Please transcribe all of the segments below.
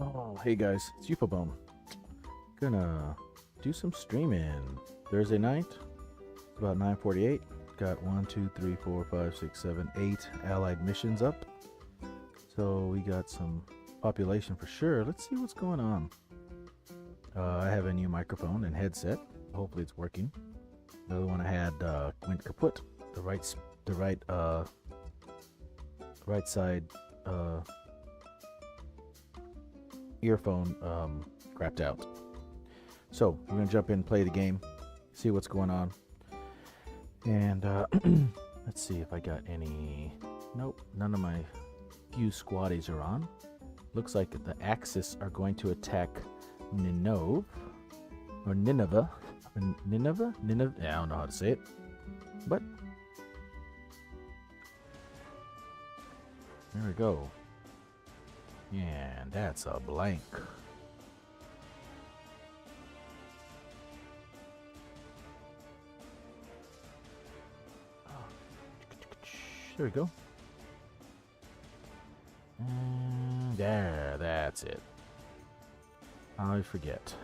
Oh, hey guys, it's Bone. Gonna do some streaming Thursday night. It's about 9:48. Got 1, 2, 3, 4, 5, 6, 7, 8 allied missions up. So we got some population for sure. Let's see what's going on. I have a new microphone and headset. Hopefully it's working. The other one I had went kaput. The right side earphone crapped out. So we're gonna jump in, play the game, see what's going on, and let's see if I got any. Nope, none of my few squaddies are on. Looks like the Axis are going to attack Nineveh. Yeah, I don't know how to say it, but there we go. And that's a blank. There we go. And there, that's it. I forget.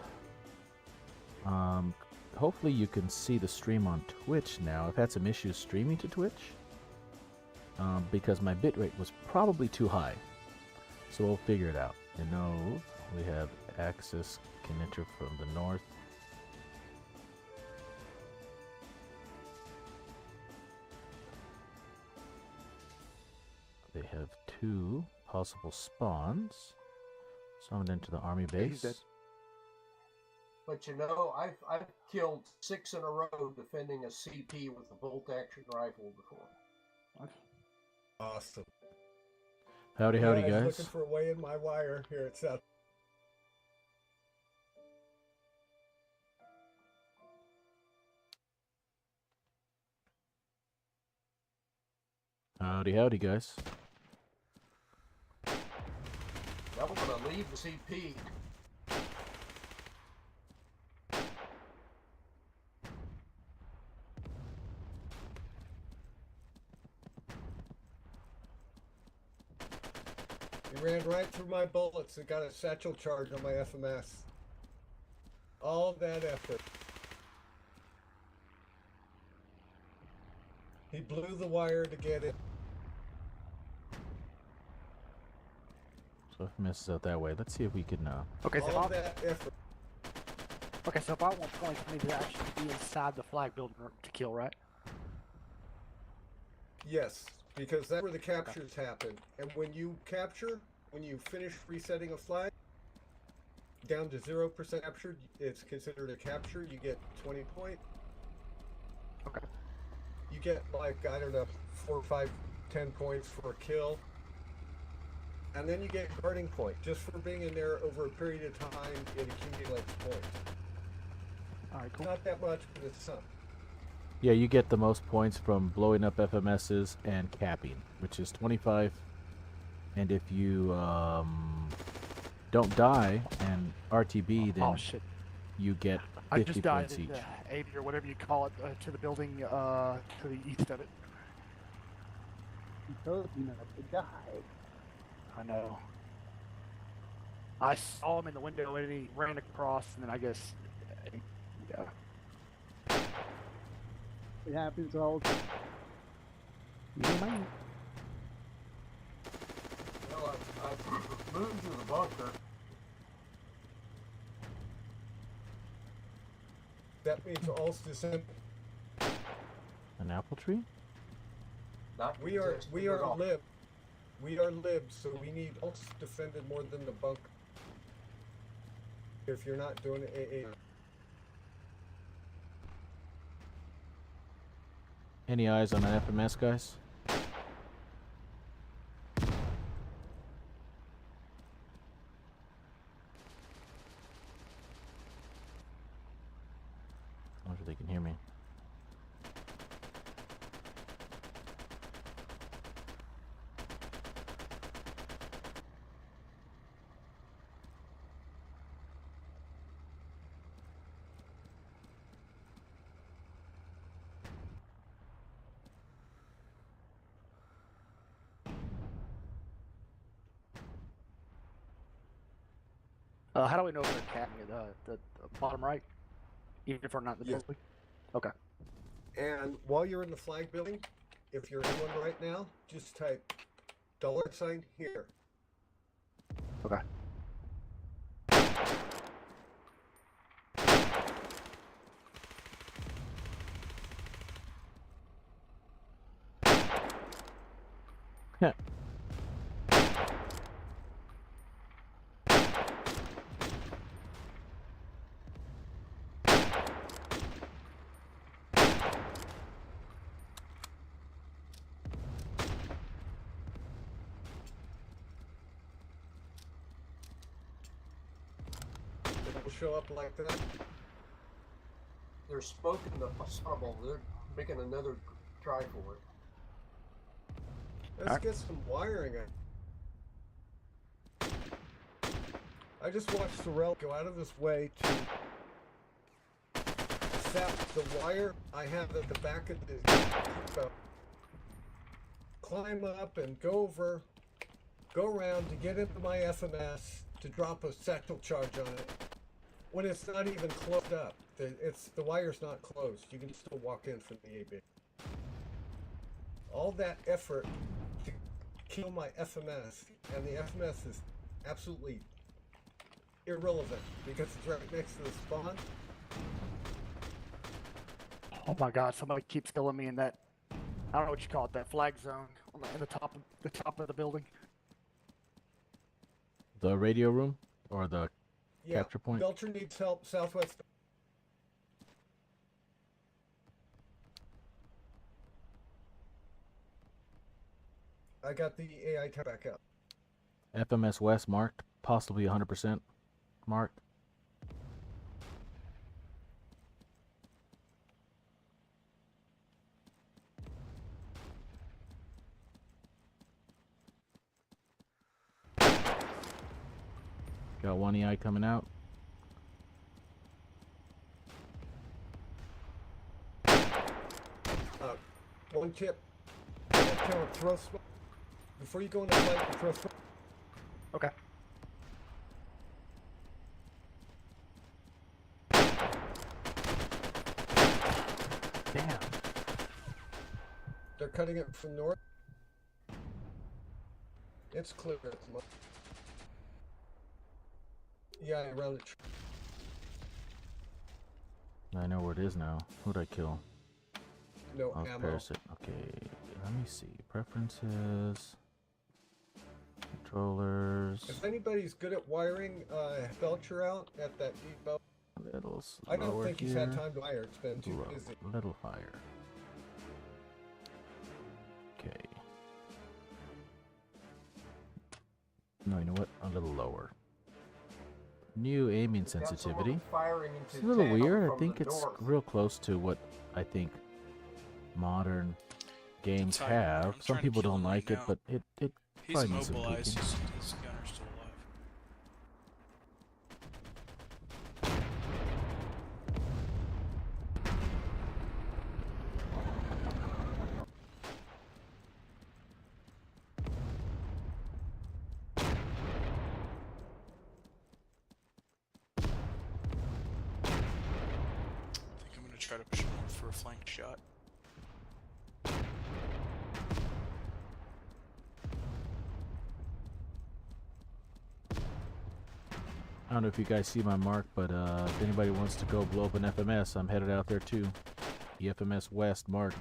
Hopefully you can see the stream on Twitch now. I've had some issues streaming to Twitch because my bitrate was probably too high. So we'll figure it out. You know, we have Axis can enter from the north. They have 2 possible spawns. Summoned into the army base. But you know, I've killed 6 in a row defending a CP with a bolt-action rifle before. Awesome. Howdy, guys. Guys. Looking for a way in my wire here at South. Howdy, guys. That was gonna leave the CP. He ran right through my bullets and got a satchel charge on my FMS. All that effort. He blew the wire to get it. So if it misses out that way, let's see if we can. Okay, so All that effort. okay, so if I want points, I need to actually be inside the flag building to kill, right? Yes, because that's where the captures happen. And when you capture, when you finish resetting a flag, down to 0% captured, it's considered a capture. You get 20 points. Okay. You get like, I don't know, 4, 5, 10 points for a kill. And then you get guarding point. Just for being in there over a period of time, it accumulates points. Alright, cool. Not that much, but it's some. Yeah, you get the most points from blowing up FMSs and capping, which is 25. And if you don't die and RTB, then you get 50 I just died points each. in the 80 or whatever you call it to the building to the east of it. He told you not to die. I know. I saw him in the window and he ran across, and then I guess, yeah. It happens all the time. Well, I've moved to the bunker. That means all descent. An apple tree? Not We are contested at all. lib. We are libs, so we need ults defended more than the bunker. If you're not doing AA. Any eyes on an FMS, guys? I wonder if they can hear me. How do we know if they're capping it? The bottom right? Even if we're not in the Yes. building? Okay. And while you're in the flag building, if you're in one right now, just type $sign here. Okay. Yeah. It will show up like that. They're smoking the possible. They're making another try for it. Let's Alright. get some wiring in. I just watched Sorrel go out of his way to sap the wire I have at the back of the depot. Climb up and go around to get into my FMS to drop a satchel charge on it. When it's not even closed up, the wire's not closed. You can still walk in from the AB. All that effort to kill my FMS, and the FMS is absolutely irrelevant because it's right next to the spawn. Oh my god, somebody keeps killing me in that, I don't know what you call it, that flag zone on in the top of the building. The radio room or the Yeah, capture point? Belcher needs help southwest. I got the AI time back up. FMS West marked, possibly 100% marked. Got one EI coming out. One tip. Throw smoke. Before you go into fight, throw smoke. Okay. Damn. They're cutting it from north. It's clear at the moment. Yeah, around the tree. I know where it is now. Who'd I kill? No Oh, ammo. Parasite. Okay, let me see. Preferences. Controllers. If anybody's good at wiring Belcher out at that depot, A little I don't slower think he's here. had time to wire. It's been too Low, busy. a little higher. Okay. No, you know what? A little lower. New aiming Got someone sensitivity. firing into It's a little town weird. I from think the it's north. real close to what I think modern games Tiger, have. I'm Some trying to people kill don't him like right it, now. but it He's probably needs some immobilized. tweaking. His gunner's still alive. I think I'm gonna try to push him north for a flank shot. I don't know if you guys see my mark, but if anybody wants to go blow up an FMS, I'm headed out there too. The FMS West marked.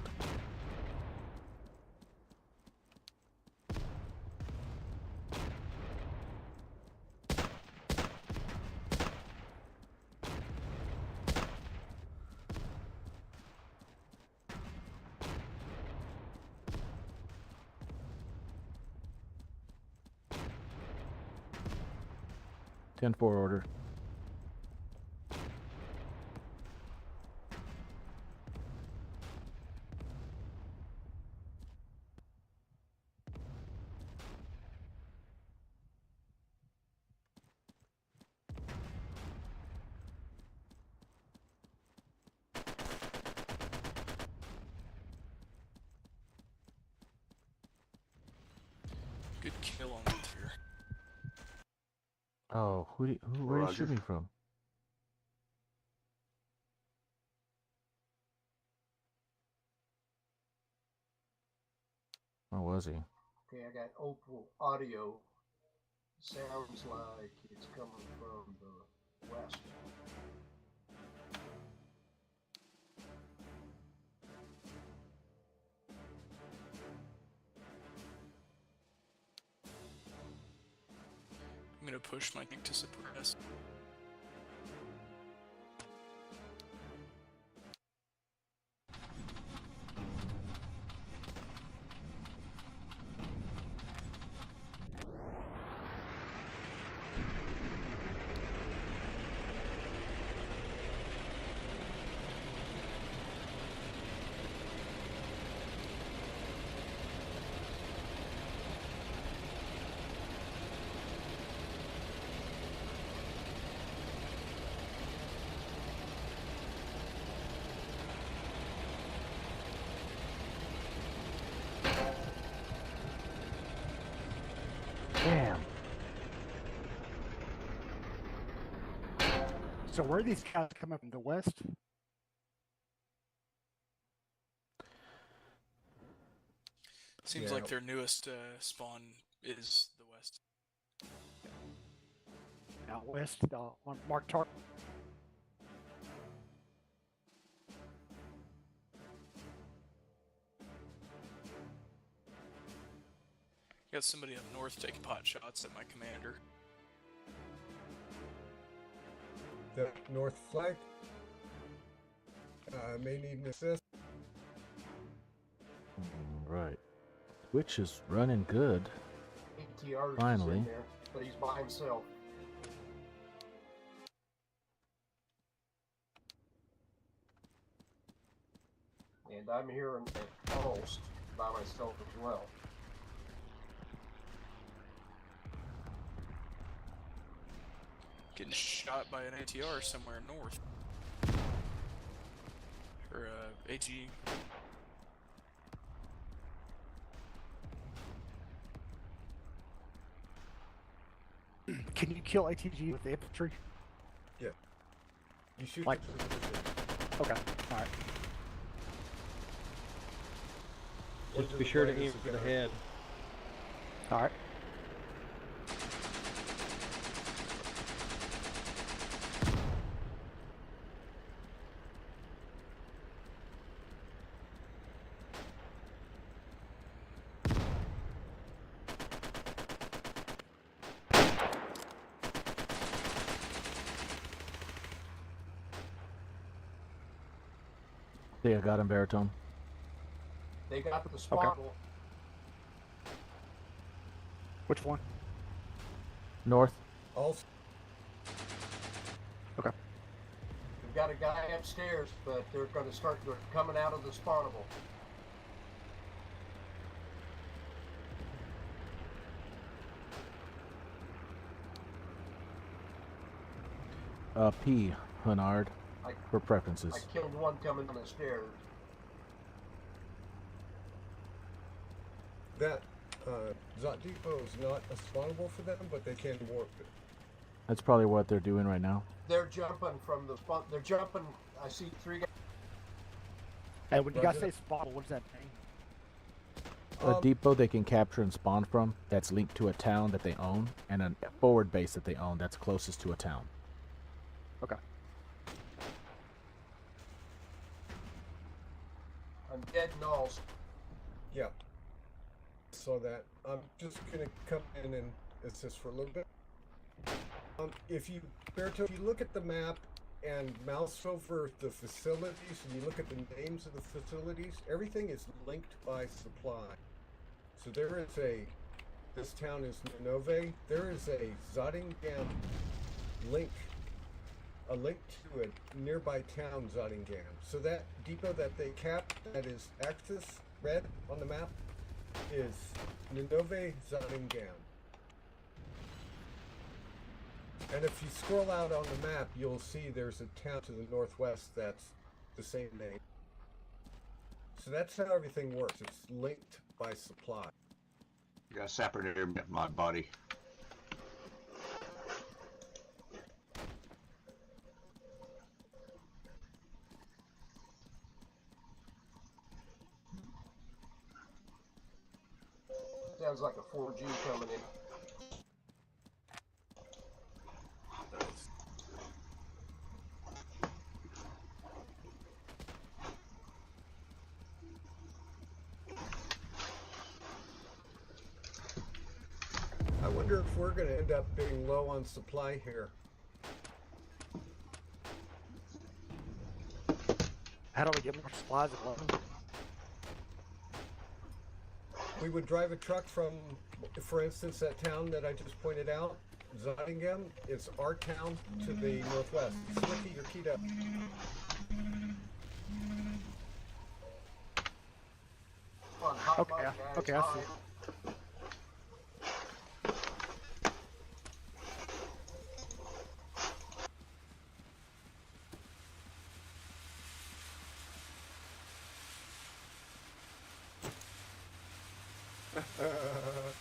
Ten four order. Good kill on the fear. Oh, where did you shoot Roger. me from? Where was he? Okay, I got Opal audio. Sounds like it's coming from the west. I'm gonna push my thing to suppress. Damn. So where are these guys coming from? The west? Seems Yeah. like their newest spawn is the west. Out west? On Mark Tar. Got somebody up north taking pot shots at my commander. The north flank may need an assist. Right. Which is running good. ATR is Finally. in there, but he's by himself. And I'm here almost by myself as well. Getting shot by an ATR somewhere north. Or AG. Can you kill ATG with the infantry? Yeah. You shoot Like- it to the position. Okay. All right. Just Or be the sure to right aim is for the gun. head. All right. Yeah, got him, baritone. They got the spawn. Which one? North. Also, Okay. We've got a guy upstairs, but they're going to start. They're coming out of the spawnable. P, Hunard, I- for preferences. I killed one coming down the stairs. that Zot Depot is not a spawnable for them, but they can warp it. That's probably what they're doing right now. They're jumping from the spawn. They're jumping. I see 3 guys. Hey, when you guys Roger. say spawn, what does that mean? A depot they can capture and spawn from that's linked to a town that they own, and a forward base that they own that's closest to a town. Okay. I'm dead and all. Yeah. So that I'm just gonna come in and assist for a little bit. If you, Berto, if you look at the map and mouse over the facilities and you look at the names of the facilities, everything is linked by supply. So there is this town is Ninove. There is a Zottingham link, a link to a nearby town, Zottingham. So that depot that they capped, that is axis red on the map, is Ninove Zottingham. And if you scroll out on the map, you'll see there's a town to the northwest that's the same name. So that's how everything works. It's linked by supply. Got a sapper near my body. Sounds like a 4G coming in. I wonder if we're going to end up being low on supply here. How do we get more supplies at 11? We would drive a truck from, for instance, that town that I just pointed out, Zottingham. It's our town to the northwest. Slicky, you're keyed up. On hot Okay, mic, guys. okay, I Hi. see.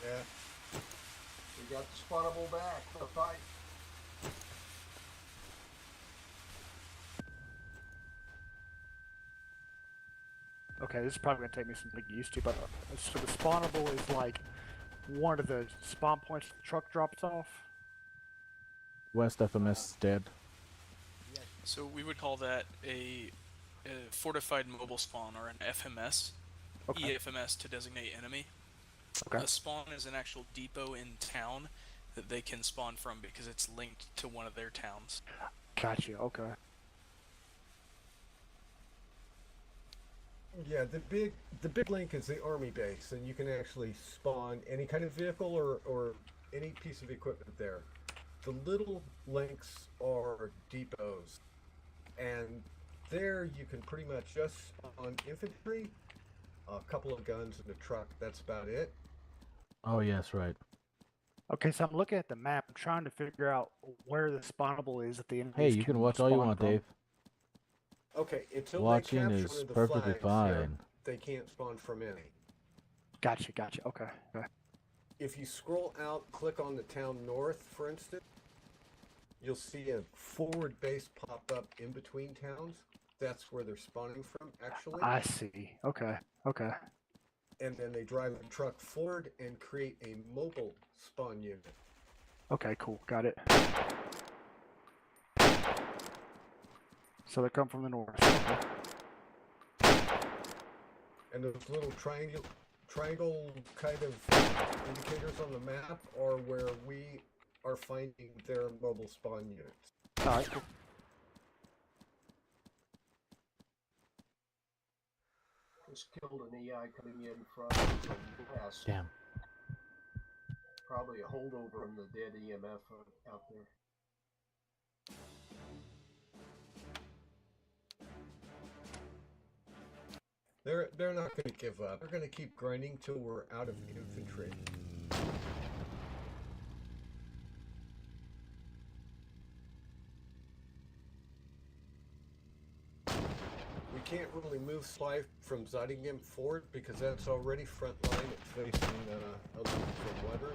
Yeah. We got the spawnable back for the fight. Okay, this is probably gonna take me some getting used to, but so the spawnable is like one of the spawn points the truck drops off. West FMS is dead. So we would call that a fortified mobile spawn, or an FMS. Okay. EFMS to designate enemy. Okay. A spawn is an actual depot in town that they can spawn from because it's linked to one of their towns. Gotcha. Okay. Yeah, the big link is the army base, and you can actually spawn any kind of vehicle or any piece of equipment there. The little links are depots, and there you can pretty much just spawn infantry, a couple of guns and a truck. That's about it. Oh yes, right. Okay, so I'm looking at the map. I'm trying to figure out where the spawnable is at the end. Hey, you can watch all you want, Dave. Okay, until Watching they capture is the perfectly flags here, fine. they can't spawn from any. Gotcha. Okay. If you scroll out, click on the town north, for instance, you'll see a forward base pop up in between towns. That's where they're spawning from, actually. I see. Okay. And then they drive a truck forward and create a mobile spawn unit. Okay, cool. Got it. So they come from the north. Okay. And those little triangle kind of indicators on the map are where we are finding their mobile spawn units. All right, cool. Just killed an EI coming in from west. Damn. Probably a holdover from the dead EMF out there. They're not going to give up. They're going to keep grinding till we're out of infantry. We can't really move supply from Zottingham forward because that's already front line. It's facing a little from weather.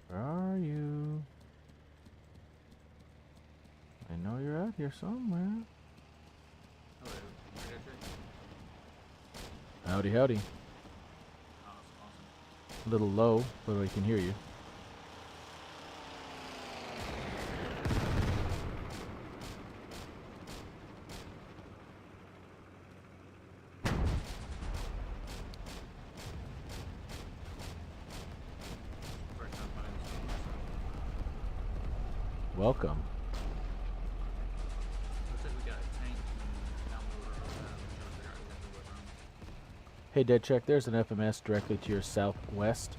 Where are you? I know you're out here somewhere. Howdy, howdy. A little low, but I can hear you. welcome. Looks like we got a tank and downloader on that. I'm trying to figure out exactly what room. Hey, Dead Check, there's an FMS directly to your southwest.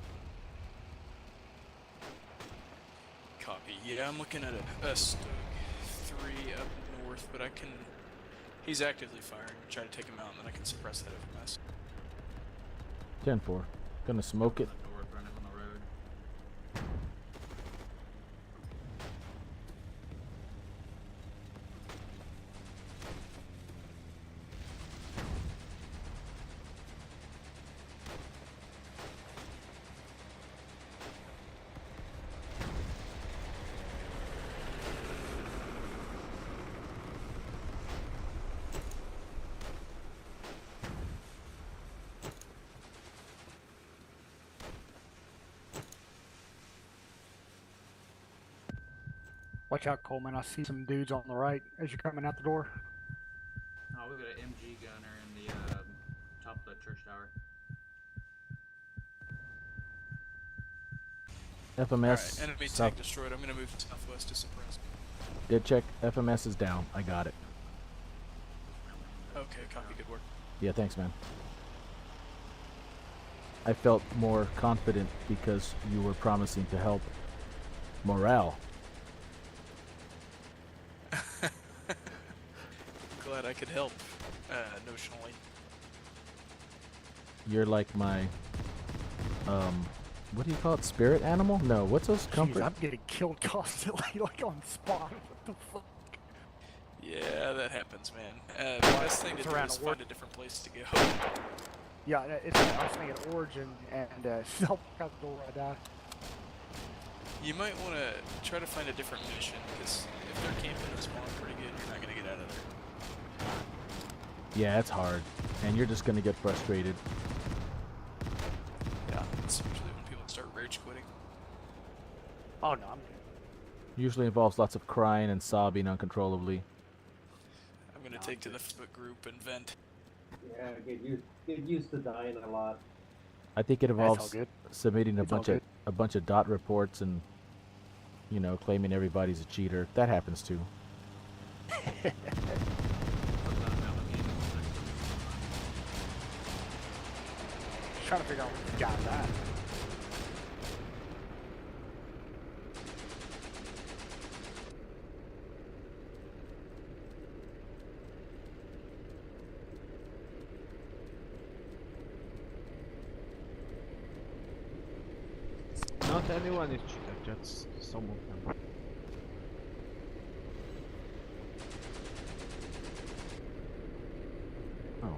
Copy. Yeah, I'm looking at a Stug 3 up north, but I can. He's actively firing. Try to take him out, and then I can suppress that FMS. 10-4. Gonna smoke it. North, running on the road. Watch out, Coleman. I see some dudes on the right as you're coming out the door. Oh, we got an MG gunner in the top of the church tower. FMS. Alright, enemy south. tank destroyed. I'm gonna move southwest to suppress. Dead Check, FMS is down. I got it. Okay, copy. Good work. Yeah, thanks, man. I felt more confident because you were promising to help morale. Glad I could help. Notionally. You're like my, what do you call it? Spirit animal? No, what's those Jeez, comfort? I'm getting killed constantly, like on spawn. What the fuck? Yeah, that happens, man. The best thing to It's do around is a war- find a different place to go. Yeah, I was thinking Origin and self out the door I die. You might want to try to find a different mission, because if they're camping and spawn pretty good, you're not going to get out of there. Yeah, it's hard. And you're just gonna get frustrated. Yeah, it's usually when people start rage quitting. Oh no, I'm Usually involves lots of crying and sobbing uncontrollably. I'm going to take to the Facebook group and vent. Yeah, get used to dying a lot. I think it That's all involves good. submitting It's all good. a bunch of dot reports and, you know, claiming everybody's a cheater. That happens too. trying to figure out what the guy's at. Not anyone is cheater, just some of them. Oh.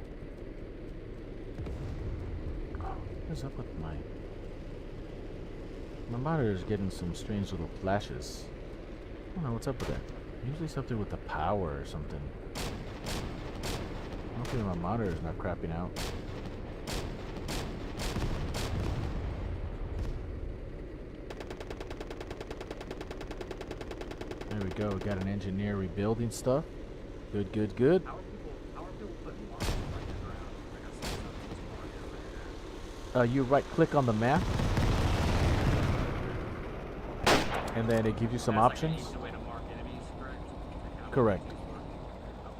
What's up with my monitor is getting some strange little flashes. I don't know what's up with that. Usually something with the power or something. Hopefully my monitor is not crapping out. There we go. We got an engineer rebuilding stuff. Good, good, good. How are people putting markers like this around? Like I see something over here. You right click on the map and then it gives you some That's options. Like an easy way to mark enemies, correct? Like how Correct. enemies work?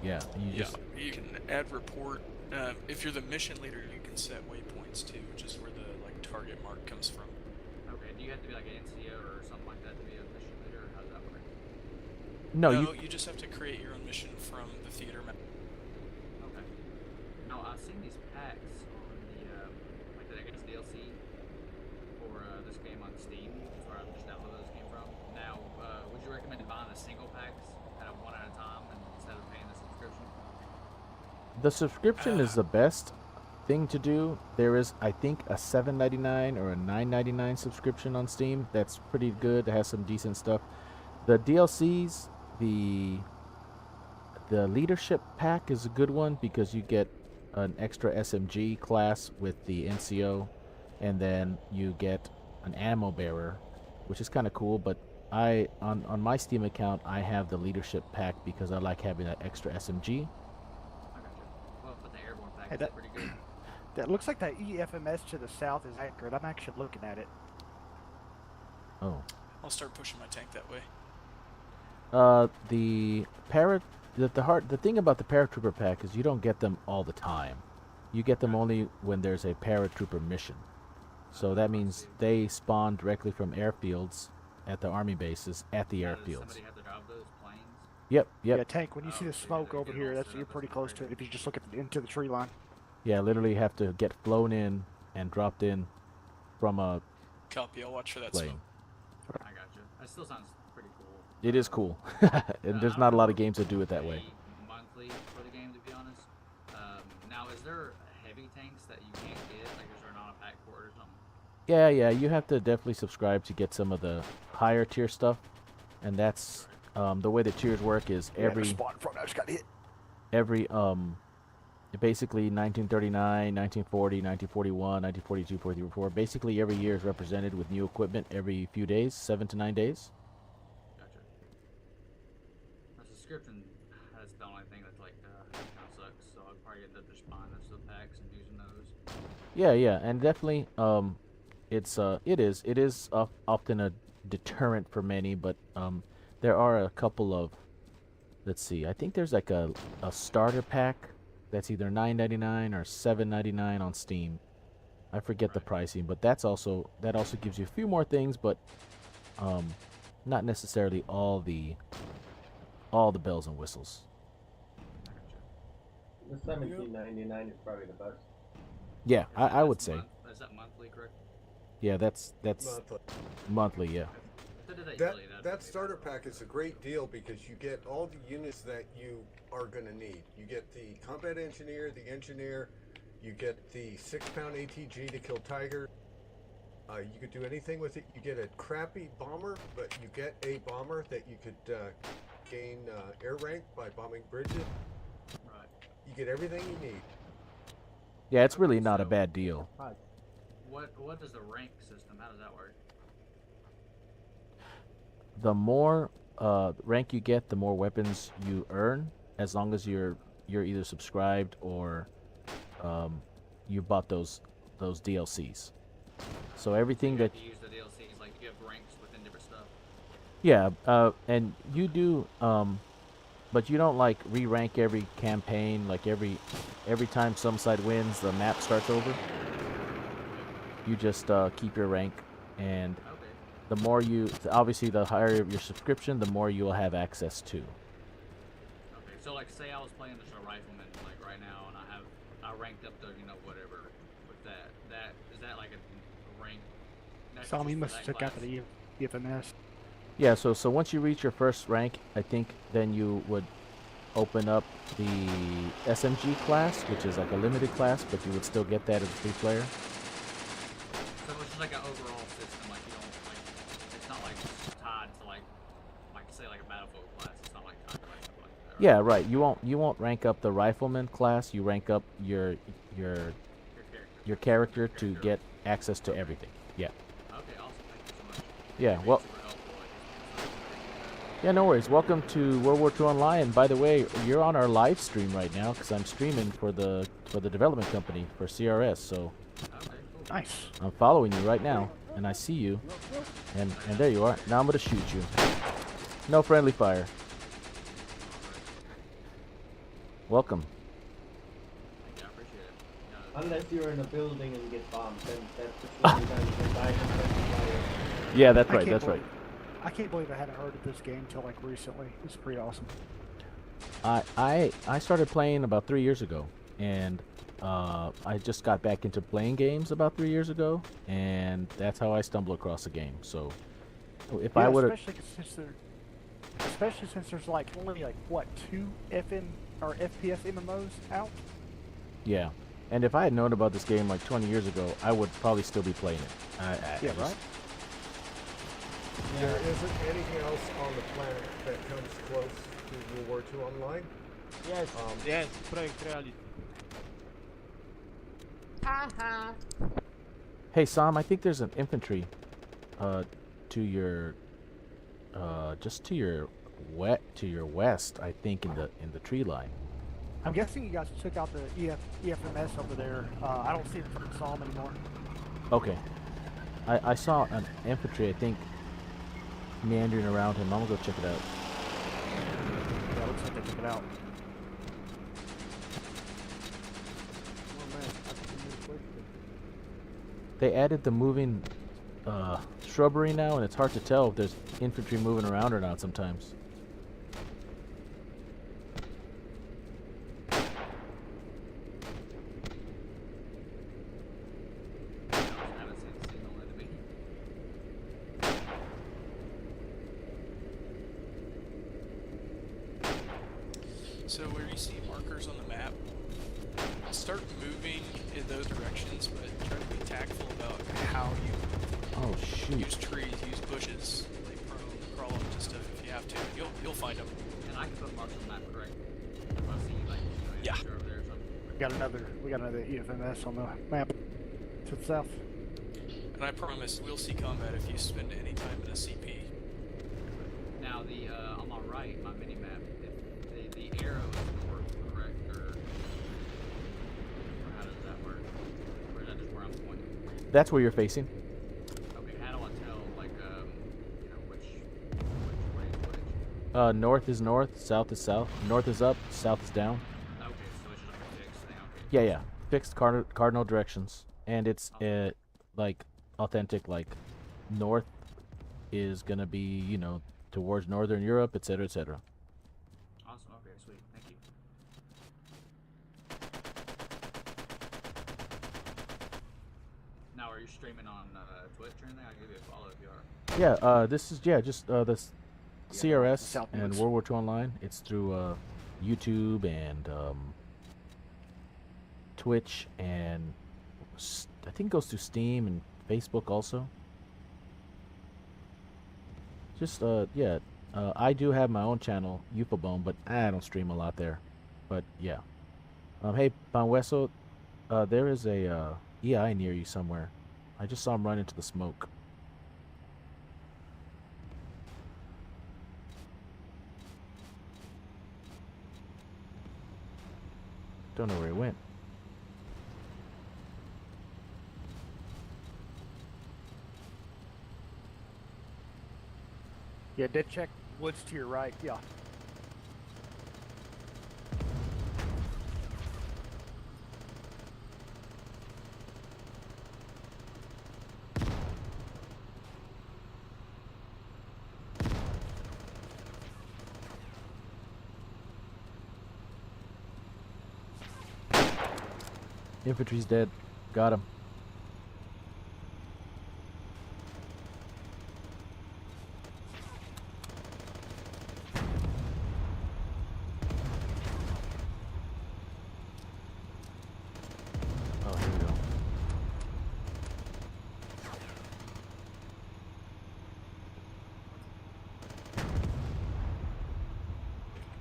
Yeah, you just You can add report. If you're the mission leader, you can set waypoints too, which is where the target mark comes from. Okay, do you have to be like an NCO or something like that to be a mission leader, or how does that work? no, You just have to create your own mission from the theater map. Okay. Now, I've seen these packs on the, like the next DLC for this game on Steam. That's where I just downloaded this game from. Now, would you recommend buying the single packs, kind of one at a time, instead of paying the subscription? the subscription is the best thing to do. There is, I think, a $7.99 or a $9.99 subscription on Steam. That's pretty good. It has some decent stuff. The DLCs, the leadership pack is a good one because you get an extra SMG class with the NCO, and then you get an ammo bearer, which is kind of cool. But I on my Steam account I have the leadership pack because I like having that extra SMG. I gotcha. Well, but the airborne pack Hey, is that- pretty good. That looks like that EFMS to the south is accurate. I'm actually looking at it. Oh, I'll start pushing my tank that way. The the thing about the paratrooper pack is you don't get them all the time. You get them only when there's a paratrooper mission. So that means they spawn directly from airfields at the army bases at the Now, does airfields. somebody have to drive those planes? Yep, Yeah, yep. Tank, when you see the smoke over here, that's you're pretty close to it if you just look into the tree line. Yeah, literally have to get flown in and dropped in from a Copy. I'll watch for that plane. smoke. I got you. That still sounds pretty cool. It is cool, and I there's don't not a lot of remember games that do it that way. paying monthly for the game, to be honest. Now, is there heavy tanks that you can't get? Like, is there not a pack for it or something? Yeah, you have to definitely subscribe to get some of the higher tier stuff, and that's the way the tiers work is every spawn front. I just got hit. every basically 1939, 1940, 1941, 1942, 1944. Basically every year is represented with new equipment every few days, 7 to 9 days. Gotcha. The subscription, that's the only thing that's like kind of sucks. So I'll probably end up just buying those packs and using those. Yeah, and definitely it is often a deterrent for many, but there are a couple of, let's see, I think there's like a starter pack that's either $9.99 or $7.99 on Steam. I forget the pricing, but that also gives you a few more things, but not necessarily all the bells and whistles. The 17.99 is probably the best. Yeah, I would say. Is that monthly, correct? Yeah, that's Monthly. monthly, yeah. If they did That yearly, that'd that be starter pack is a great deal because you get all the units that you are going to need. You get the combat engineer, you get the 6-pound ATG to kill Tiger. You could do anything with it. You get a crappy bomber, but you get a bomber that you could gain air rank by bombing bridges. Right. You get everything you need. Yeah, it's really not a bad deal. What is the rank system? How does that work? The more rank you get, the more weapons you earn, as long as you're either subscribed or you bought those DLCs. So everything You have that to use the DLCs, like you have ranks within different stuff. yeah, and you do but you don't like re-rank every campaign, like every time some side wins, the map starts over. You just keep your rank, and Okay. the more obviously the higher your subscription, the more you will have access to. Okay. So like, say I was playing as a rifleman, like right now, and I ranked up to whatever with that. Is that like a rank? That's So just he for must that have took out class? the EFMS. Yeah, so once you reach your first rank, I think then you would open up the SMG class, which is like a limited class, but you would still get that as a free player. So it's just like an overall system, like you don't like, it's not like tied to like say like a battlefield class. It's not like tied to like something like that. Right? Yeah, right. You won't rank up the rifleman class. You rank up your character to get access to everything. Yeah. Okay, awesome. Thank you so much. Yeah. You've been Well. super helpful, Yeah, no worries. Welcome to World War II Online. And by the way, you're on our live stream right now because I'm streaming for the development company for CRS. So Okay, cool. Nice. I'm following you right now, and I see you, and there you are. Now I'm gonna shoot you. No friendly fire. Welcome. Thank you, I appreciate it. Unless you're in a building and get bombed, then that's the only time you can die from friendly fire. Yeah, that's I right. can't That's right. believe- I can't believe I hadn't heard of this game till like recently. It's pretty awesome. I started playing about 3 years ago, and I just got back into playing games about 3 years ago, and that's how I stumbled across the game. So if I would have, especially since there's like only like what 2 FPS MMOs out. yeah, and if I had known about this game like 20 years ago, I would probably still be playing it. Yeah, right. There isn't anything else on the planet that comes close to World War II Online. Yes. Yes, Project Reality. Hey Sam, I think there's an infantry to your just to your west, I think, in the tree line. I'm guessing you guys took out the EFMS over there. I don't see it from the SOM anymore. Okay. I saw an infantry, I think, meandering around him. I'm gonna go check it out. Yeah, looks like they took it out. Oh man, that's the question. They added the moving shrubbery now, and it's hard to tell if there's infantry moving around or not sometimes. I haven't seen a single enemy. So where you see markers on the map, start moving in those directions, but try to be tactful about how you Oh shoot! use trees, use bushes, lay prone, crawl up to stuff if you have to. You'll find them. And I can put marks on the map, correct? If I see like Yeah. infantry over there or something. We got another EFMS on the map to the south. And I promise we'll see combat if you spend any time in a CP. Now the on my right, my mini map, the arrow is north, correct? Or how does that work? Or is that just where I'm pointing? That's where you're facing. Okay, how do I tell like which way is which? North is north, south is south. North is up, south is down. Okay, so it's just like a fixed thing. Okay. Yeah, yeah. Fixed cardinal directions, and it's like authentic. Like north is gonna be towards northern Europe, etc., etc. Awesome. Okay, sweet. Thank you. Now, are you streaming on Twitch or anything? I'll give you a follow if you are. Yeah. This is just the CRS South and Woods. World War II Online. It's through YouTube and Twitch, and I think it goes through Steam and Facebook also. Just yeah. I do have my own channel, Euphabone, but I don't stream a lot there. But yeah. Hey, Panhueso, there is a EI near you somewhere. I just saw him run into the smoke. Don't know where he went. Yeah, did check woods to your right. Yeah. Infantry's dead. Got him. Oh, here we go.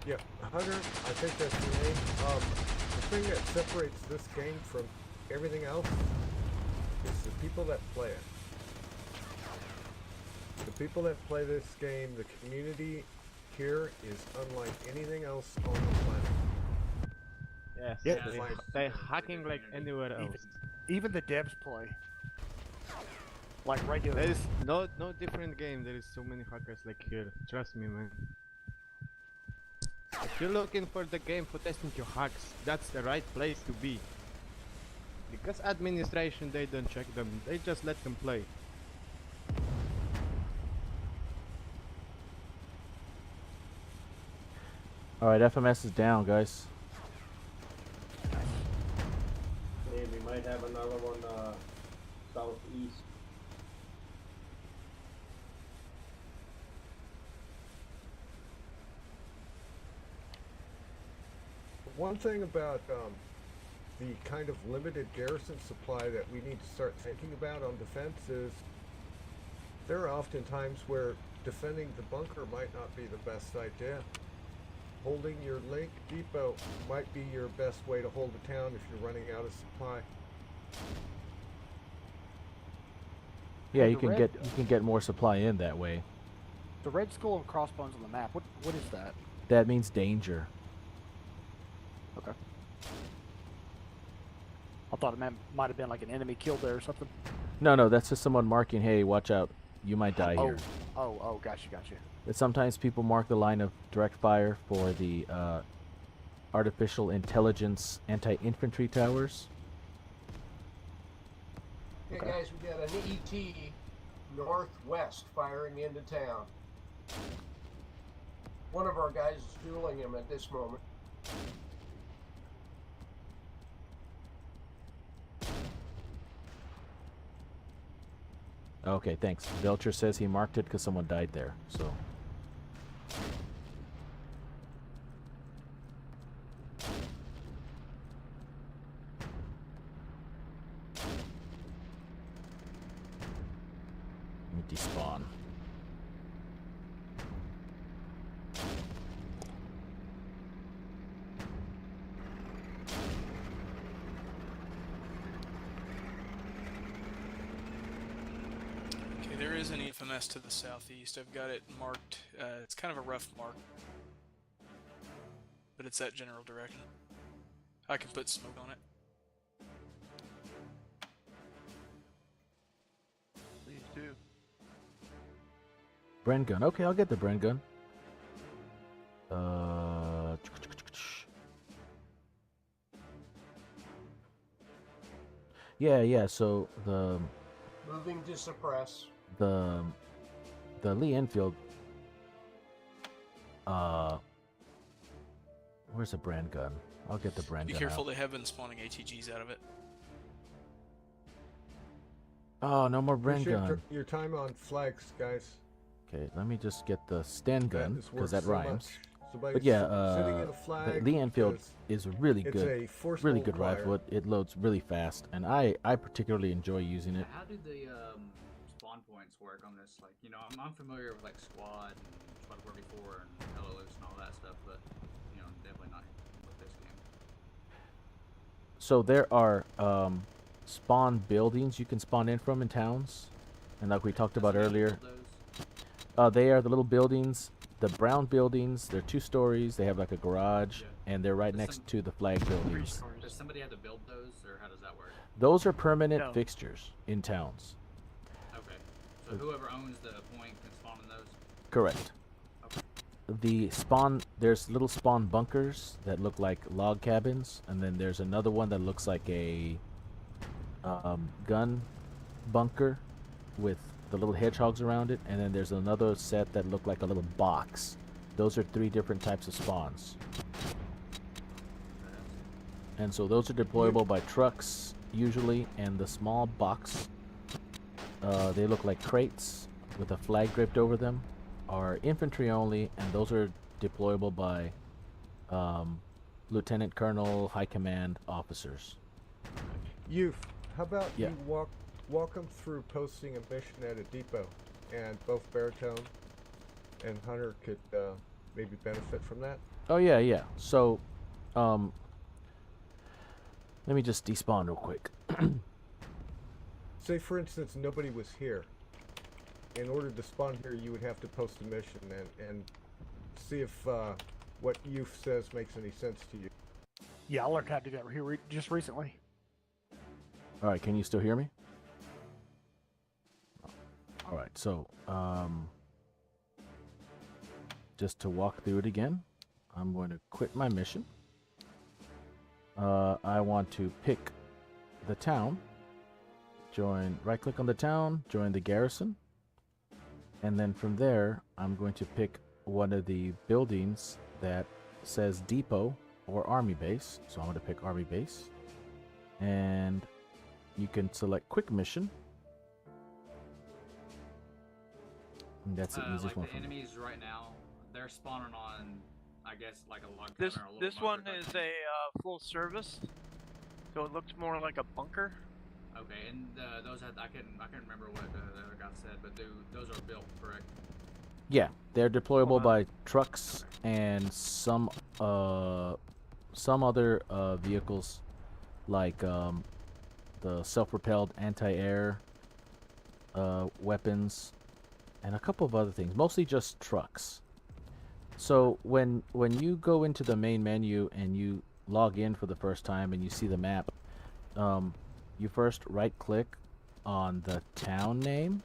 Yep, Hunter, I think that's the name. The thing that separates this game from everything else is the people that play it. The people that play this game, the community here is unlike anything else on the planet. Yes, Yeah, they, it's like- they're hacking like anywhere else. Even the devs play. Like regular. There is no different game. There is so many hackers like here. Trust me, man. If you're looking for the game for testing your hacks, that's the right place to be. Because administration, they don't check them. They just let them play. Alright, FMS is down, guys. Hey, we might have another one southeast. One thing about the kind of limited garrison supply that we need to start thinking about on defense is there are often times where defending the bunker might not be the best idea. Holding your link depot might be your best way to hold a town if you're running out of supply. Yeah, Hey, you the can red- get more supply in that way. The red skull and crossbones on the map. What is that? That means danger. Okay. I thought it might have been like an enemy killed there or something. No, that's just someone marking, hey, watch out. You might die here. Oh, gotcha. That sometimes people mark the line of direct fire for the artificial intelligence anti-infantry towers. Okay, guys, we got an ET northwest firing into town. One of our guys is dueling him at this moment. Okay, thanks. Belcher says he marked it because someone died there, so... Let me despawn. Okay, there is an EFMS to the southeast. I've got it marked. It's kind of a rough mark, but it's that general direction. I can put smoke on it. Please do. Bren gun. Okay, I'll get the Bren gun. Yeah, so the Moving to suppress. the Lee Enfield, where's the brand gun? I'll get the brand Be gun careful, out. they have been spawning ATGs out of it. Oh, no more brand Appreciate gun. your time on flags, guys. Okay, let me just get the Sten gun, This because works that so rhymes. much. So by But yeah, sitting in a the flag Lee Enfield is- is really it's good. a force Really good multiplier. rifle. It loads really fast, and I particularly enjoy using it. How do the spawn points work on this? Like, you know, I'm familiar with like squad and Squad 44 and Hello Loose and all that stuff, but you know, definitely not with this game. So there are spawn buildings you can spawn in from in towns, and like we talked about Does somebody earlier, build those? they are the little buildings, the brown buildings. They're 2 stories. They have like a garage, Yeah. and they're right Does next some- to the flag buildings. Does somebody have to build those, or how does that work? Those are permanent No. fixtures in towns. Okay, so whoever owns the point can spawn in those. Correct. Okay. The spawn, there's little spawn bunkers that look like log cabins, and then there's another one that looks like a gun bunker with the little hedgehogs around it, and then there's another set that look like a little box. Those are 3 different types of spawns. And so those are deployable by trucks usually, and the small box, they look like crates with a flag draped over them, are infantry only, and those are deployable by lieutenant colonel, high command officers. Youth, how about Yeah. you walk them through posting a mission at a depot, and both Baritone and Hunter could maybe benefit from that. Oh yeah. So, let me just despawn real quick. Say, for instance, nobody was here. In order to spawn here, you would have to post a mission and see if what Youth says makes any sense to you. Yeah, I learned how to do that here just recently. All right, can you still hear me? All right, so just to walk through it again, I'm going to quit my mission. I want to pick the town, right-click on the town, join the garrison, and then from there, I'm going to pick one of the buildings that says depot or army base. So I'm going to pick army base, and you can select quick mission. And that's the easiest Like one the for me. enemies right now, they're spawning on, I guess, like a log This cabin or a little this one bunker is type. a full service, so it looks more like a bunker. Okay, and those had I couldn't remember what the other guy said, but those are built, correct? Yeah, they're deployable Wow. by trucks and some other vehicles, like the self-propelled anti-air weapons, and a couple of other things. Mostly just trucks. So when you go into the main menu and you log in for the first time and you see the map, you first right-click on the town name,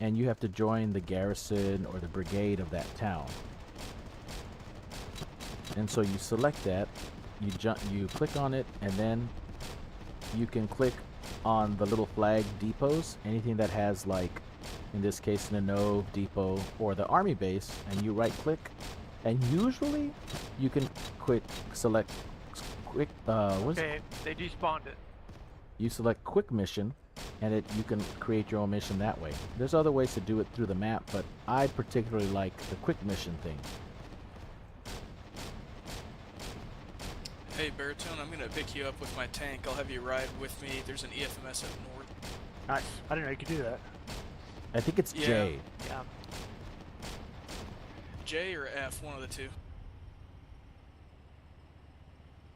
and you have to join the garrison or the brigade of that town. And so you select that, you click on it, and then you can click on the little flag depots, anything that has, like, in this case, Nanove depot or the army base, and you right click, and usually you can select quick, Okay, they despawned it. you select quick mission, and you can create your own mission that way. There's other ways to do it through the map, but I particularly like the quick mission thing. Hey, Baritone, I'm gonna pick you up with my tank. I'll have you ride with me. There's an EFMS up north. Nice. I didn't know you could do that. I think it's Yeah. J. Yeah. J or F, one of the two.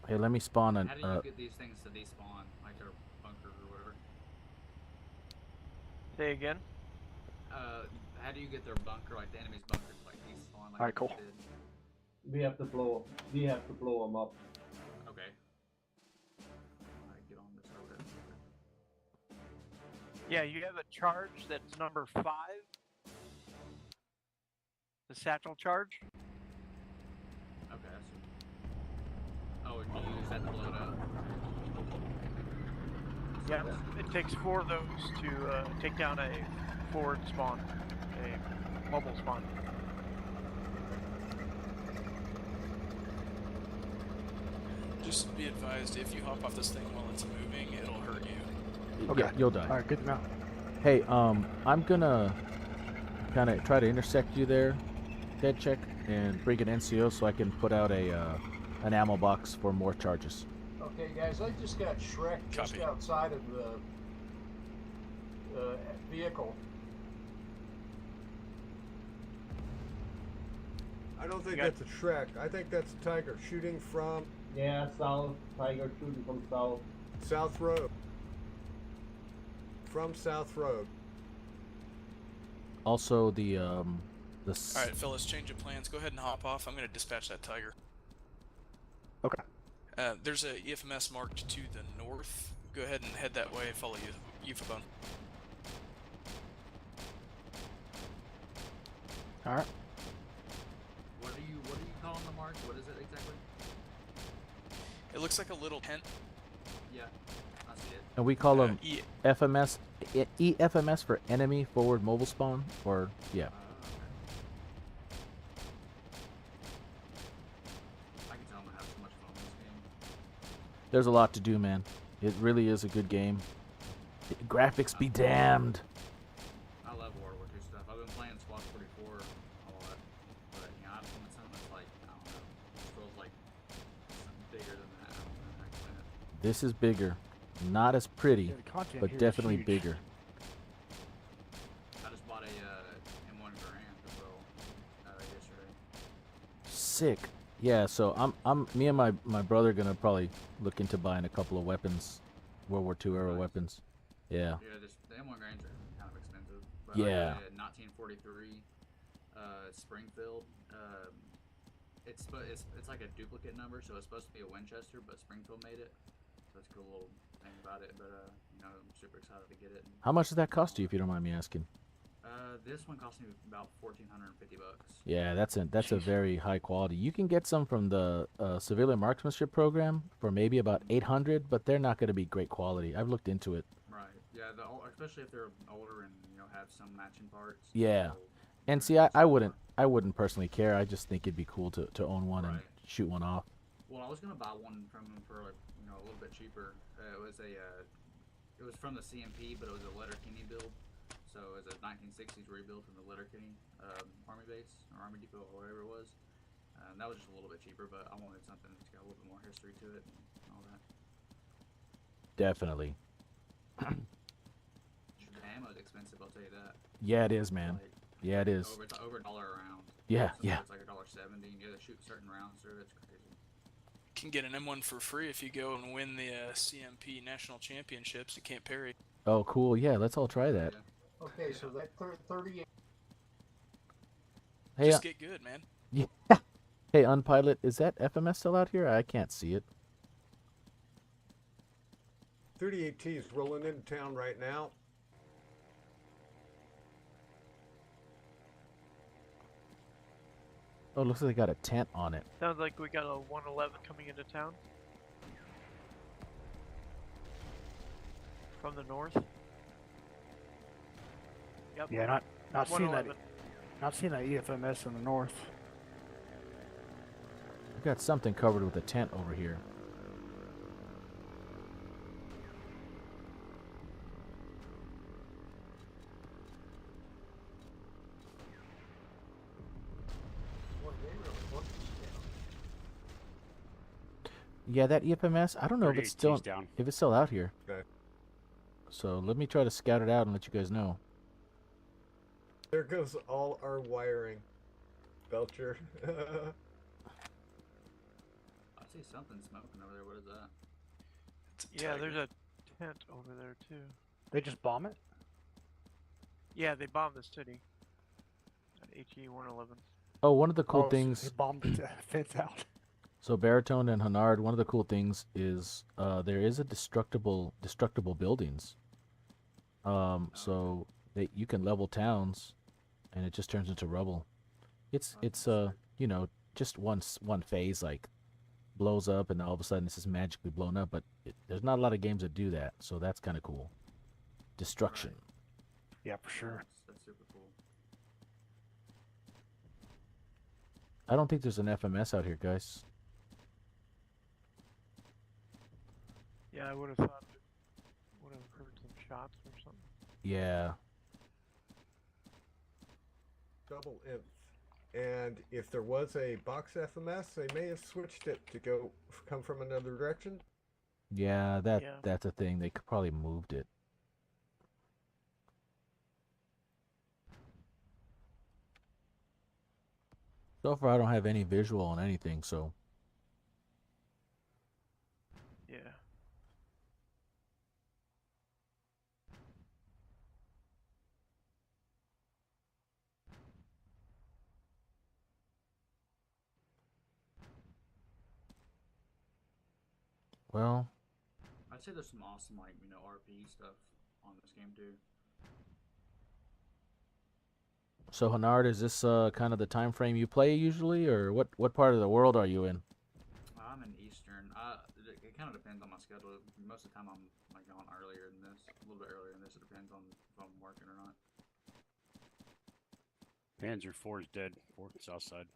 Hey, let me spawn an. How do you get these things to despawn, like their bunkers or whatever? Say again. How do you get their bunker, like the enemy's bunker, to, like despawn? Like Alright, cool. did? We have to blow them up. Okay. I get on this over there. Yeah, you have a charge that's number 5. The satchel charge. Okay, I see. Oh, and you use that to blow it up. Yeah, it takes 4 of those to take down a forward spawn, a mobile spawn. Just be advised, if you hop off this thing while it's moving, it'll hurt you. Okay. Yeah, you'll die. All right, good to know. Hey, I'm gonna kind of try to intersect you there, dead check, and bring an NCO so I can put out an ammo box for more charges. Okay, guys, I just got Shrek just Copy. outside of the vehicle. I don't think got- that's a Shrek. I think that's a Tiger shooting from Yeah, south. Tiger shooting from south. South Road. From South Road. Also, the Alright, fellas, change of plans. Go ahead and hop off. I'm gonna dispatch that Tiger. Okay. There's a EFMS marked to the north. Go ahead and head that way and follow Euphabone. all right. What are you calling the mark? What is it exactly? It looks like a little tent. Yeah, I see it. And we call them E FMS, EFMS for enemy forward mobile spawn, or yeah. Okay. I can tell I'm gonna have so much fun with this game. There's a lot to do, man. It really is a good game. Graphics be damned. I love World War II stuff. I've been playing Squad 44 a lot, but you know, I've been something that's like, I don't know, it feels like something bigger than that. I don't know how to explain it. This is bigger, not as pretty, Yeah, the content but here is definitely huge. bigger. I just bought a M1 Garand as well yesterday. Sick. Yeah, so me and my brother gonna probably look into buying a couple of weapons, World War II era Nice. weapons. Yeah. Yeah, the M1 Garands are kind of expensive. But Yeah. I got a 1943 Springfield. It's like a duplicate number, so it's supposed to be a Winchester, but Springfield made it. So that's a cool little thing about it. But you know, I'm super excited to get it. How much does that cost you, if you don't mind me asking? This one cost me about $1,450. Yeah, that's a very high quality. You can get some from the civilian marksmanship program for maybe about 800, but they're not going to be great quality. I've looked into it. Right. Yeah. Especially if they're older and you know have some matching parts. Yeah. so, And see, I wouldn't personally care. I just think it'd be cool to own one and Right. shoot one off. Well, I was gonna buy one from him for like a little bit cheaper. It was from the CMP, but it was a Letterkenny build. So it was a 1960s rebuild from the Letterkenny Army base or Army Depot or whatever it was. That was just a little bit cheaper, but I wanted something that's got a little bit more history to it and all that. Definitely. The ammo's expensive, I'll tell you that. Yeah, it is, man. Like, Yeah, it is. over $1 a round. Yeah, Sometimes yeah. It's like $1.70, and you gotta shoot certain rounds through. It's crazy. can get an M1 for free if you go and win the CMP National Championships at Camp Perry. Oh, cool. Yeah, let's all try that. Yeah. Okay, so that 38. Hey, Just get good, man. hey, Unpilot, is that FMS still out here? I can't see it. 38T is rolling into town right now. Oh, looks like they got a tent on it. Sounds like we got a 111 coming into town. From the north. Yep. Yeah, not seeing that. 111. Not seeing that EFMS in the north. We got something covered with a tent over here. Boy, they really want this down. Yeah, that EFMS. I don't know if it's still down. out here. Okay. So let me try to scout it out and let you guys know. There goes all our wiring. Belcher. I see something smoking over there. What is that? It's a Yeah, tiger. there's a tent over there too. They just bomb it. Yeah, they bombed the city. At HE 111. Oh, one of the cool Oh, so things. they bombed the fence out. So Baritone and Hanard, one of the cool things is there is a destructible buildings. So you can level towns, and it just turns into rubble. It's you know, just one phase, like blows up and all of a sudden it's just magically blown up. But there's not a lot of games that do that, so that's kind of cool. Destruction. Yeah, for sure. That's super cool. I don't think there's an FMS out here, guys. Yeah, I would have thought would have heard some shots or something. Yeah. Double inf. And if there was a box FMS, they may have switched it to come from another direction. Yeah, Yeah. that's a thing. They could probably moved it. So far, I don't have any visual on anything, so Yeah. well, I'd say there's some awesome, like, RP stuff on this game too. so Hanard, is this kind of the time frame you play usually, or what part of the world are you in? I'm in Eastern. It kind of depends on my schedule. Most of the time I'm like on earlier than this, a little bit earlier than this. It depends on if I'm working or not. Panzer IV is dead. 4th south side.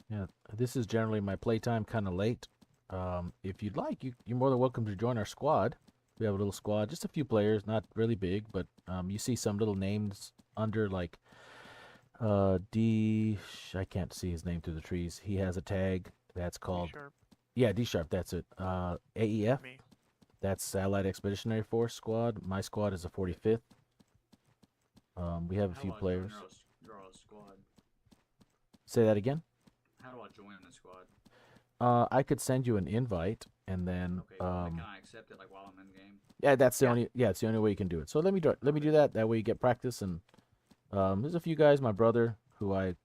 Yeah, this is generally my playtime, kind of late. If you'd like, you're more than welcome to join our squad. We have a little squad, just a few players, not really big, but you see some little names under like D. I can't see his name through the trees. He has a tag that's called Sharp. yeah, D Sharp. That's it. AEF. Me. That's Allied Expeditionary Force Squad. My squad is a 45th. We have a How few do I join players. your squad? Say that again. How do I join the squad? I could send you an invite, and then Okay, can I accept it like while I'm in game? yeah, that's the only it's the only way you can do it. So let me do that. That way you get practice. And there's a few guys. My brother, who I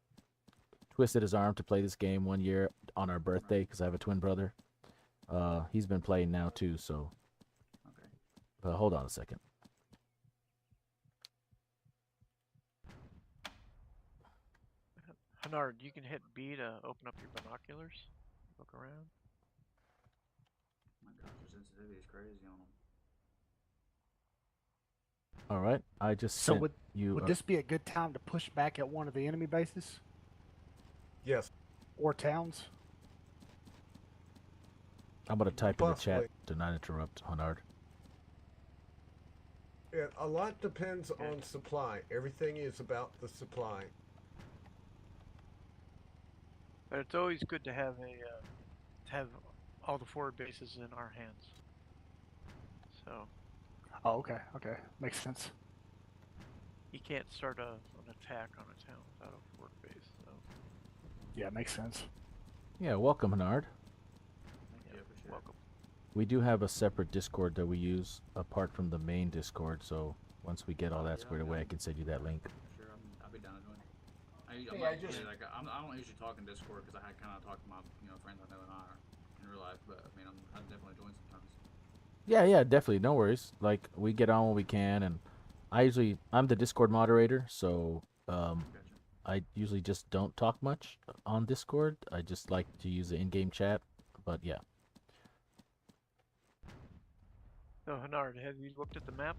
twisted his arm to play this game one year on our birthday because I have a twin brother. He's been playing now too. So Okay. hold on a second. Hanard, you can hit B to open up your binoculars. Look around. My gosh, their sensitivity is crazy on them. All right, I just So sent you. would this be a good time to push back at one of the enemy bases Yes. or towns? I'm gonna type in the chat Possibly. to not interrupt Hanard. A lot depends on supply. Everything is about the supply. But it's always good to have all the forward bases in our hands. So Oh, okay, okay, makes sense. you can't start an attack on a town without a forward base. So Yeah, makes sense. Yeah, welcome Hanard. Yeah, for sure. welcome. We do have a separate Discord that we use apart from the main Discord. So once we get all that squared away, I can send you that link. For sure, I'll be down to join. Hey, I just- I don't usually talk in Discord because I kind of talk to my friends I know and I in real life, but I mean I'd definitely join sometimes. Yeah, definitely. No worries. Like we get on when we can, and I'm the Discord moderator, so Gotcha. I usually just don't talk much on Discord. I just like to use the in-game chat. But yeah. So, Hennard, have you looked at the map?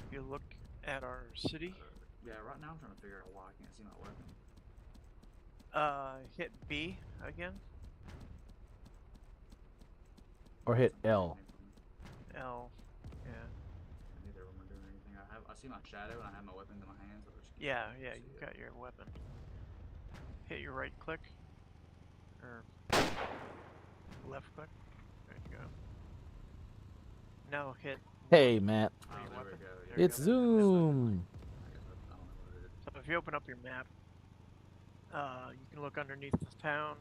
If you look at our city, Yeah, right now I'm trying to figure out why I can't see my weapon. hit B again. Or hit L. L. Yeah. Neither of them are doing anything. I see my shadow and I have my weapons in my hands. But I just can't Yeah, see you it. got your weapon. Hit your right click. Or left click. There you go. Now hit. Hey, Matt. Oh, your there weapon. we go. There you It's go. Zoom. I guess I don't know what it is. So if you open up your map, you can look underneath the town,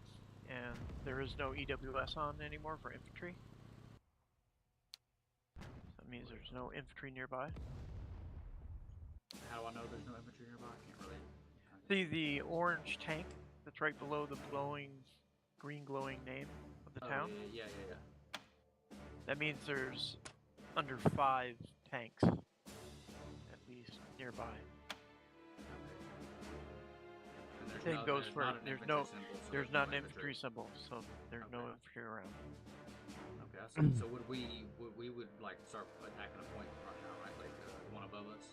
and there is no EWS on anymore for infantry. That means there's no infantry nearby. How do I know there's no infantry nearby? I can't really. See the orange tank that's right below the green glowing name of the town? Yeah. That means there's under 5 tanks, at least, nearby. And Same goes for there's not an infantry infantry symbol, so there's no infantry around. Okay, I see. So would we like start attacking a point right now, right? Like the one above us.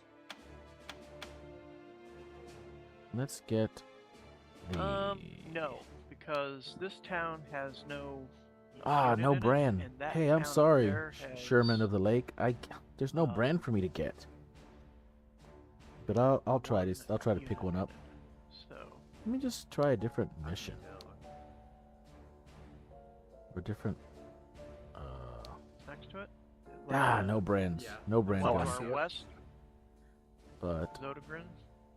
Let's get the... No, because this town has no. Ah, unit no in it, brand. and that Hey, I'm town sorry, there has, Sherman of the Lake. There's no brand for me to get. But I'll try this. I'll try to pick one up. So Let me just try a different mission. Or different. next to it. No brands. Yeah. No brand Well, gun. our west, But Zodagrin.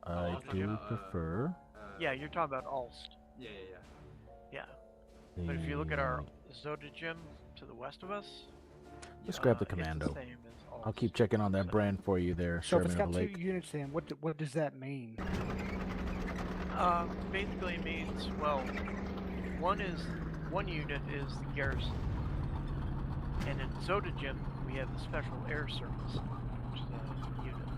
I do prefer. Yeah, you're talking about Ulst. Yeah. Yeah. But if you look at our Zodagim to the west of us, Let's grab the it's the commando. same as Ulst. I'll keep checking on that brand for you there, So if it's Sherman of got the 2 Lake. units in, what does that mean? Basically means, well, one unit is the garrison, and in Zodagim we have the special air service, which is a unit.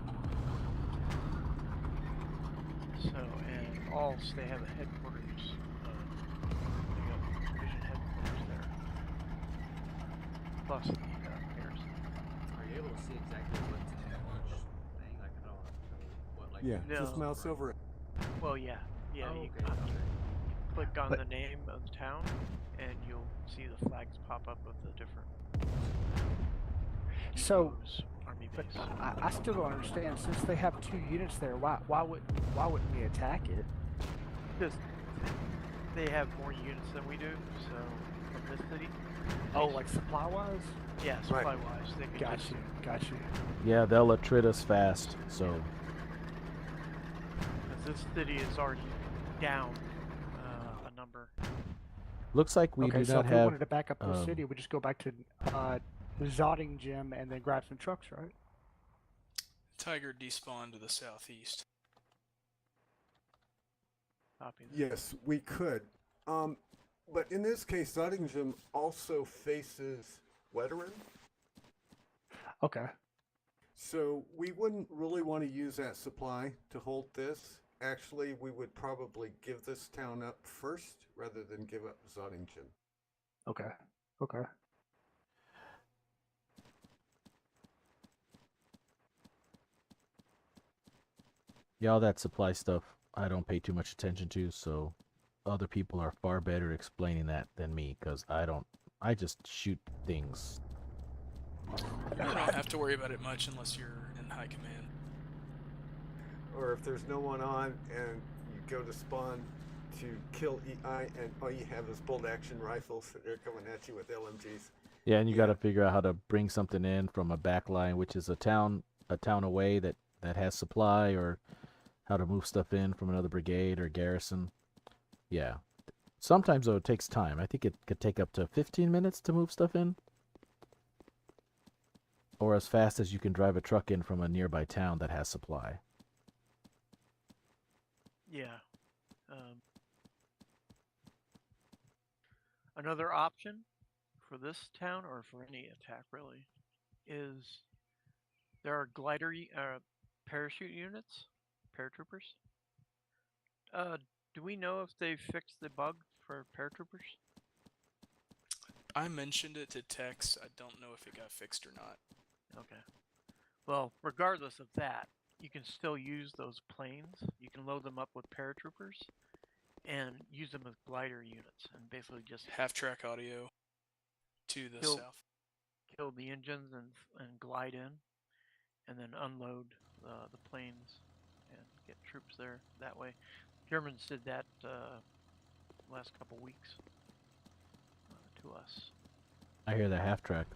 So, and Ulst, they have a headquarters. They got division headquarters there. Plus the garrison. Are you able to see exactly what's in each thing? Like I don't know what like. Yeah, No. just mouse over it. Well, yeah, Oh, you okay. click on the name of the town, and you'll see the flags pop up of the different. So, army but base. I still don't understand. Since they have 2 units there, why wouldn't we attack it? Because they have more units than we do, so from this city. Oh, like supply wise? Yeah, supply wise, they could Got you. Yeah, they'll attrit us fast. So because this city is already down a number. looks like we Okay, do so not if we have. wanted to back up the city, we just go back to Zotting Gym and then grab some trucks, right? Tiger despawned to the southeast. Copy that. Yes, we could. But in this case, Zottingham also faces Weteran. Okay. So we wouldn't really want to use that supply to hold this. Actually, we would probably give this town up first rather than give up Zottingham. Okay. Yeah, all that supply stuff I don't pay too much attention to, so other people are far better explaining that than me, because I just shoot things. You don't have to worry about it much unless you're in high command. Or if there's no one on and you go to spawn to kill EI and all you have is bolt action rifles that they're coming at you with LMGs. Yeah, and you got to figure out how to bring something in from a back line, which is a town away that has supply, or how to move stuff in from another brigade or garrison. Yeah. Sometimes, though, it takes time. I think it could take up to 15 minutes to move stuff in. Or as fast as you can drive a truck in from a nearby town that has supply. Yeah. Another option for this town, or for any attack really, is There are parachute units, paratroopers. Do we know if they fixed the bug for paratroopers? I mentioned it to Tex. I don't know if it got fixed or not. Okay. Well, regardless of that, you can still use those planes. You can load them up with paratroopers and use them as glider units, and basically just Half-track audio to the Kill- south. kill the engines and glide in, and then unload the planes and get troops there that way. Germans did that last couple weeks to us. I hear the half track.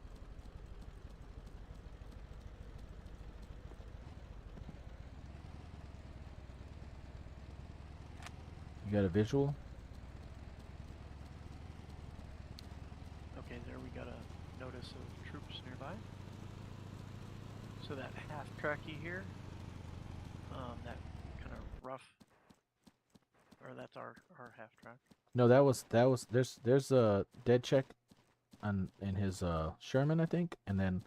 You got a visual? Okay, there we got a notice of troops nearby. So that half tracky here, that kind of rough, or that's our half track. No, that was there's a dead check in his Sherman, I think, and then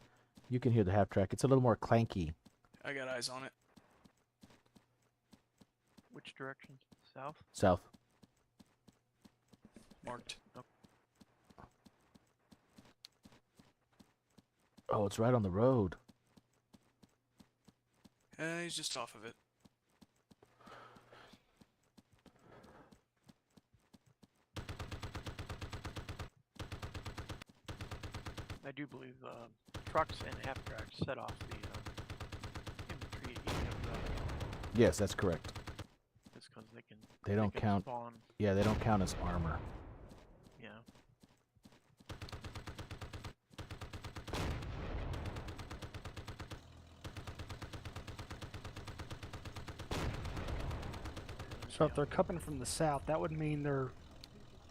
you can hear the half track. It's a little more clanky. I got eyes on it. Which direction? South? South. Marked. Oh, it's right on the road. He's just off of it. I do believe trucks and half tracks set off the infantry Yes, that's correct. just because They don't can count. spawn. Yeah, they don't count as armor. Yeah. So if they're coming from the south, that would mean they're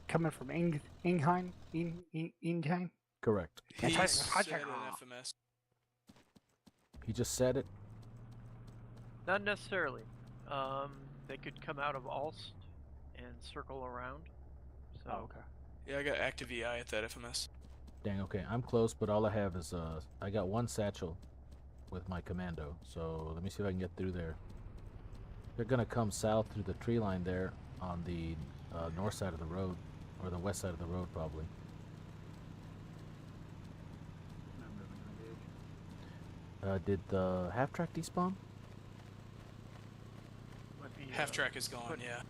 coming from Ingheim? Ingheim? Correct. He That's said right. an FMS. He just said it. Not necessarily. They could come out of Alst and circle around. So okay. Yeah, I got active EI at that FMS. Dang. Okay, I'm close, but all I have is I got one satchel with my commando. So let me see if I can get through there. They're gonna come south through the tree line there on the north side of the road, or the west side of the road, probably. Did the half track despawn? might be, Half track is gone, put- yeah.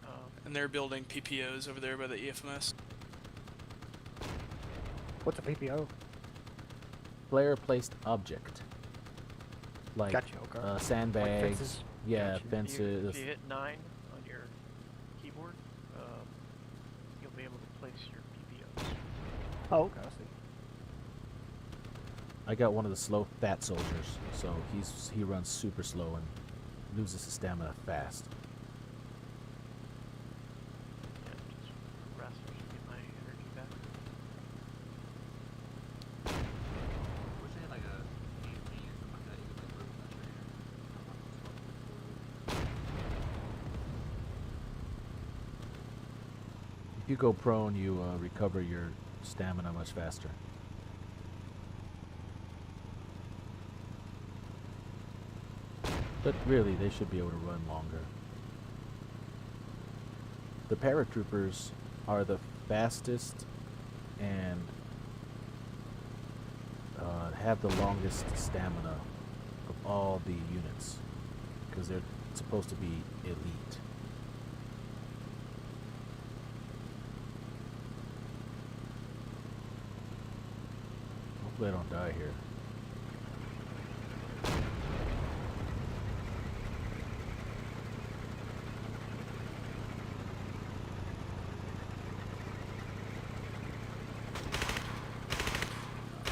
um, And they're building PPOs over there by the EFMS. What's a PPO? Player placed object. Like Gotcha, okay. sandbags. fences? Yeah, Gotcha. fences. If you hit 9 on your keyboard, you'll be able to place your PPOs. Oh, okay, I see. I got one of the slow fat soldiers, so he runs super slow and loses his stamina fast. Yeah, just rest so I can get my energy back. Wish they had like a campaign or something like that. You could like work with that trainer. If you go prone, you recover your stamina much faster. But really, they should be able to run longer. The paratroopers are the fastest and have the longest stamina of all the units, because they're supposed to be elite. Hopefully I don't die here.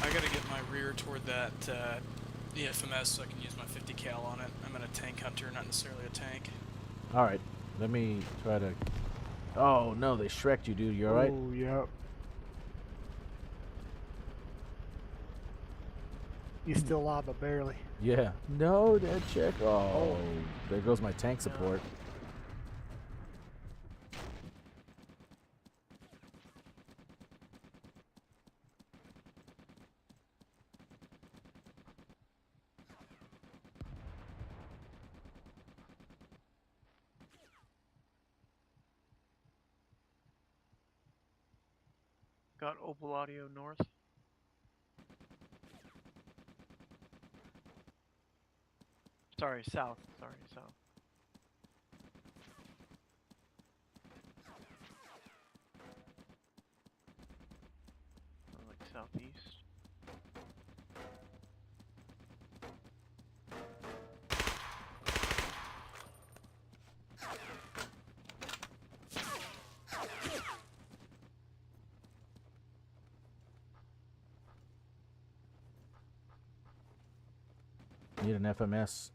I gotta get my rear toward that EFMS so I can use my 50 cal on it. I'm in a tank hunter, not necessarily a tank. Alright, let me try to... Oh no, they shreked you, dude. You alright? Oh, yeah. He's still alive, but barely. Yeah. No, dead check. Oh, there goes my tank support. Got Opal Audio north. Sorry, south. Sorry, south. Like southeast. Need an FMS.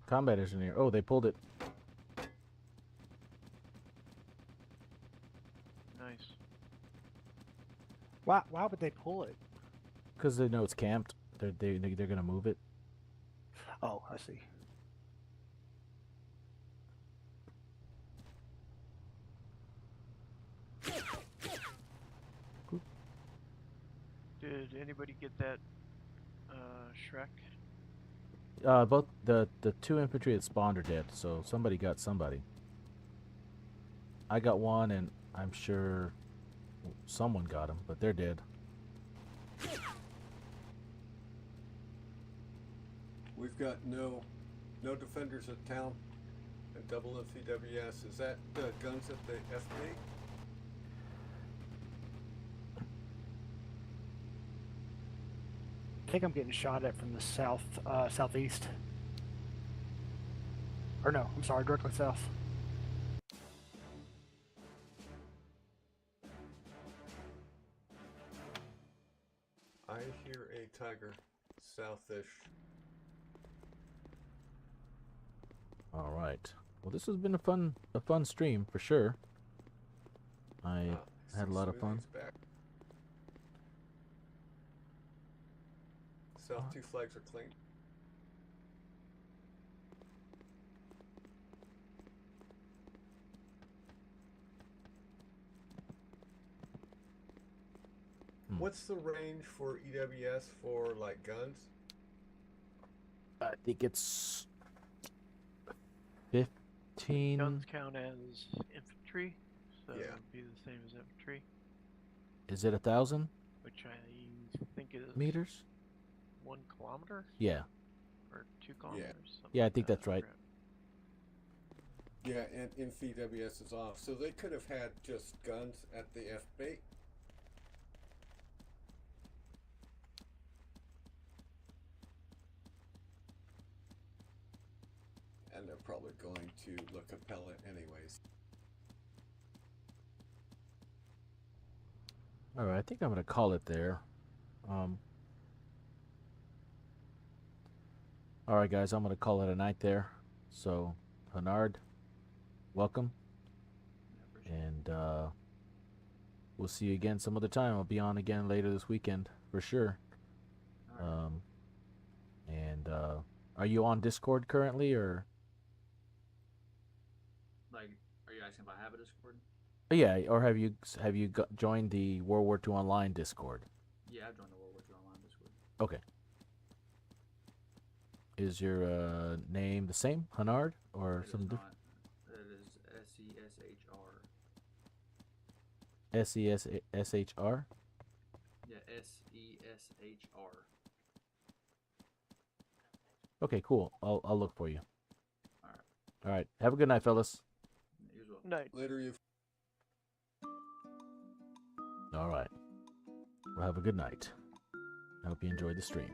Combat engineer. Oh, they pulled it. Nice. Why would they pull it? Because they know it's camped. They're gonna move it. Oh, I see. Did anybody get that Shrek? Both the two infantry that spawned are dead, so somebody got somebody. I got one, and I'm sure someone got him, but they're dead. We've got no defenders at town and double FCWS. Is that guns at the FB? I think I'm getting shot at from the southeast. Or no, I'm sorry, directly south. I hear a tiger, southish. All right. Well, this has been a fun stream for sure. I had a lot of fun. Back. South 2 flags are clean. What's the range for EWS for like guns? I think it's 15. Guns count as infantry, so Yeah. it would be the same as infantry, Is it 1,000 which I think is meters? 1 kilometer Yeah. or 2 kilometers. Yeah, I like think that, that's right. forget. Yeah, and InfEWS is off, so they could have had just guns at the FB. And they're probably going to look appellate anyways. All right, I think I'm gonna call it there. All right, guys, I'm gonna call it a night there. So, Hennard, welcome, and we'll see you again some other time. I'll be on again later this weekend for sure. And are you on Discord currently, or? Like, are you asking if I have a Discord? Yeah, or have you joined the World War II Online Discord? Yeah, I've joined the World War II Online Discord. Okay. Is your name the same, Hennard, or It something is different? not. It is SESHR. SESHR? Yeah, SESHR. Okay, cool. I'll look for you. All right. All right. Have a good night, fellas. You as well. Night. Later, you. All right. Well, have a good night. I hope you enjoyed the stream.